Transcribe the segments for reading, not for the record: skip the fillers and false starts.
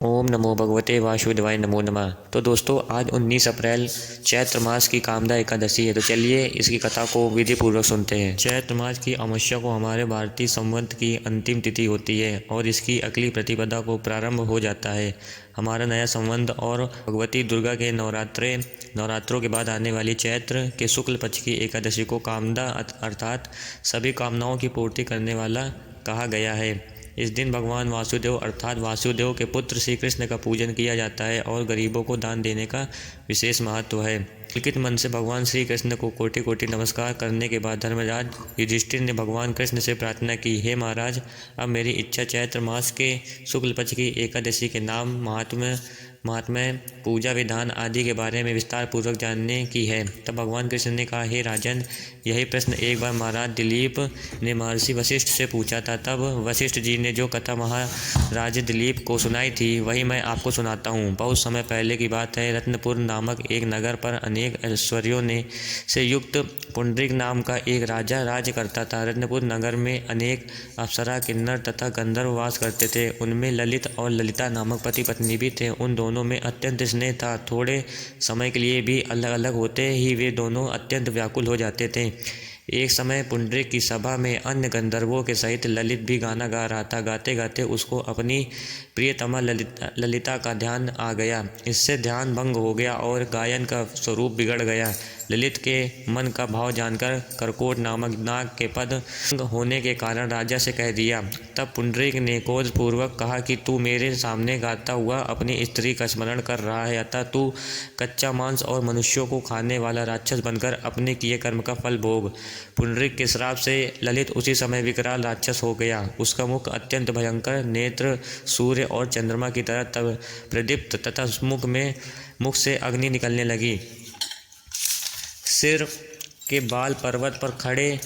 ओम नमो भगवते वासुदेवाय नमो नमः। तो दोस्तों आज 19 अप्रैल चैत्र मास की कामदा एकादशी है। तो चलिए इसकी कथा को विधि पूर्वक सुनते हैं। चैत्र मास की अमावस्या को हमारे भारतीय संवत की अंतिम तिथि होती है और इसकी अगली प्रतिपदा को प्रारंभ हो जाता है हमारा नया संवत और भगवती दुर्गा के नवरात्रों के बाद आने वाली चैत्र के शुक्ल पक्ष की एकादशी को कामदा अर्थात सभी कामनाओं की पूर्ति करने वाला कहा गया है। इस दिन भगवान वासुदेव अर्थात वासुदेव के पुत्र श्री कृष्ण का पूजन किया जाता है और गरीबों को दान देने का विशेष महत्व है। पुलकित मन से भगवान श्री कृष्ण को कोटि कोटि नमस्कार करने के बाद धर्मराज युधिष्ठिर ने भगवान कृष्ण से प्रार्थना की, हे महाराज, अब मेरी इच्छा चैत्र मास के शुक्ल पक्ष की एकादशी के नाम महात्म्य पूजा विधान आदि के बारे में विस्तार पूर्वक जानने की है। तब भगवान कृष्ण ने कहा, हे राजन, यही प्रश्न एक बार महाराज दिलीप ने महर्षि वशिष्ठ से पूछा था। तब वशिष्ठ जी ने जो कथा महाराज दिलीप को सुनाई थी वही मैं आपको सुनाता हूँ। बहुत समय पहले की बात है। रत्नपुर नामक एक नगर पर अनेक ऐश्वर्यों से युक्त पुंडरीक नाम का एक राजा राज्य करता था। रत्नपुर नगर में अनेक अप्सरा, किन्नर तथा गंधर्व वास करते थे। उनमें ललित और ललिता नामक पति पत्नी भी थे। उन दोनों में अत्यंत स्नेह था। थोड़े समय के लिए भी अलग अलग होते ही वे दोनों अत्यंत व्याकुल हो जाते थे। एक समय पुंडरीक की सभा में अन्य गंधर्वों के सहित ललित भी गाना गा रहा था। गाते गाते उसको अपनी प्रियतमा ललिता का ध्यान आ गया। इससे ध्यान भंग हो गया और गायन का स्वरूप बिगड़ गया। ललित के मन का भाव जानकर करकोट नामक नाग के पद होने के कारण राजा से कह दिया। तब पुंडरीक ने क्रोधपूर्वक कहा कि तू मेरे सामने गाता हुआ अपनी स्त्री का स्मरण कर रहा है, अतः तू कच्चा मांस और मनुष्यों को खाने वाला राक्षस बनकर अपने किए कर्म का फल भोग। पुंडरीक के श्राप से ललित उसी समय विकराल राक्षस हो गया। उसका मुख अत्यंत भयंकर, नेत्र सूर्य और चंद्रमा की तरह तब प्रदीप्त तथा मुख से अग्नि निकलने लगी। सिर के बाल पर्वत पर खड़े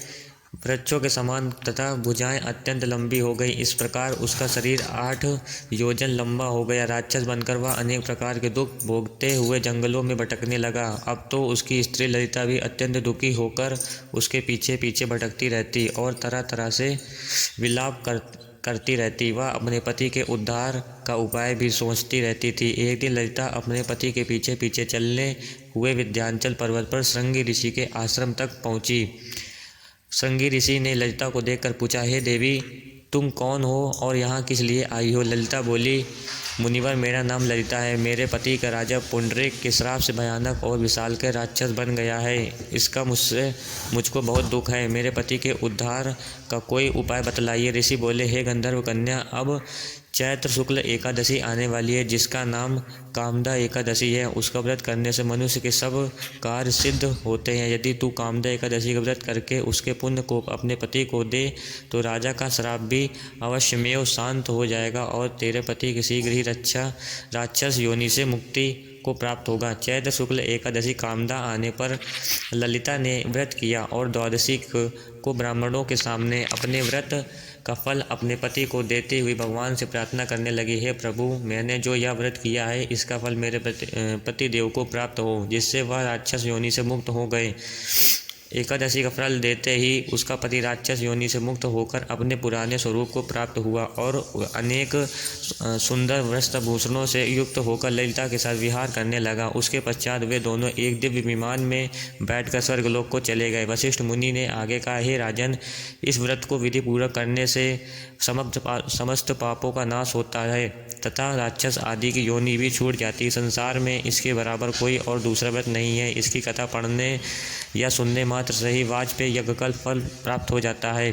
वृक्षों के समान तथा भुजाएं अत्यंत लंबी हो गई। इस प्रकार उसका शरीर 8 योजन लंबा हो गया। राक्षस बनकर वह अनेक प्रकार के दुख भोगते हुए जंगलों में भटकने लगा। अब तो उसकी स्त्री ललिता भी अत्यंत दुखी होकर उसके पीछे पीछे भटकती रहती और तरह तरह से विलाप करती रहती। वह अपने पति के उद्धार का उपाय भी सोचती रहती थी। एक दिन ललिता अपने पति के पीछे पीछे चलने हुए विंध्याचल पर्वत पर श्रृंगी ऋषि के आश्रम तक पहुंची। श्रृंगी ऋषि ने ललिता को देखकर पूछा, हे देवी, तुम कौन हो और यहाँ किस लिए आई हो? ललिता बोली, मुनिवर, मेरा नाम ललिता है। मेरे पति का राजा पुंडरीक के श्राप से भयानक और विशालकाय राक्षस बन गया है। इसका मुझको बहुत दुख है। मेरे पति के उद्धार का कोई उपाय बतलाइए। ऋषि बोले, हे गंधर्व कन्या, अब चैत्र शुक्ल एकादशी आने वाली है जिसका नाम कामदा एकादशी है। उसका व्रत करने से मनुष्य के सब कार्य सिद्ध होते हैं। यदि तू कामदा एकादशी का व्रत करके उसके पुण्य को अपने पति को दे तो राजा का श्राप भी अवश्यमेव शांत हो जाएगा और तेरे पति की शीघ्र ही राक्षस योनि से मुक्ति को प्राप्त होगा। चैत्र शुक्ल एकादशी कामदा आने पर ललिता ने व्रत किया और द्वादशी को ब्राह्मणों के सामने अपने व्रत का फल अपने पति को देते हुए भगवान से प्रार्थना करने लगी, हे प्रभु, मैंने जो यह व्रत किया है इसका फल मेरे पति देव को प्राप्त हो, जिससे वह राक्षस योनि से मुक्त हो गए। एकादशी का फल देते ही उसका पति राक्षस योनि से मुक्त होकर अपने पुराने स्वरूप को प्राप्त हुआ और अनेक सुंदर वस्त्रभूषणों से युक्त होकर ललिता के साथ विहार करने लगा। उसके पश्चात वे दोनों एक दिव्य विमान में बैठकर स्वर्गलोक को चले गए। वशिष्ठ मुनि ने आगे कहा, हे राजन, इस व्रत को विधि पूर्वक करने से समस्त पापों का नाश होता है तथा राक्षस आदि की योनि भी छूट जाती है। संसार में इसके बराबर कोई और दूसरा व्रत नहीं है। इसकी कथा पढ़ने या सुनने मात्र से ही वाजपेयी यज्ञ का फल प्राप्त हो जाता है।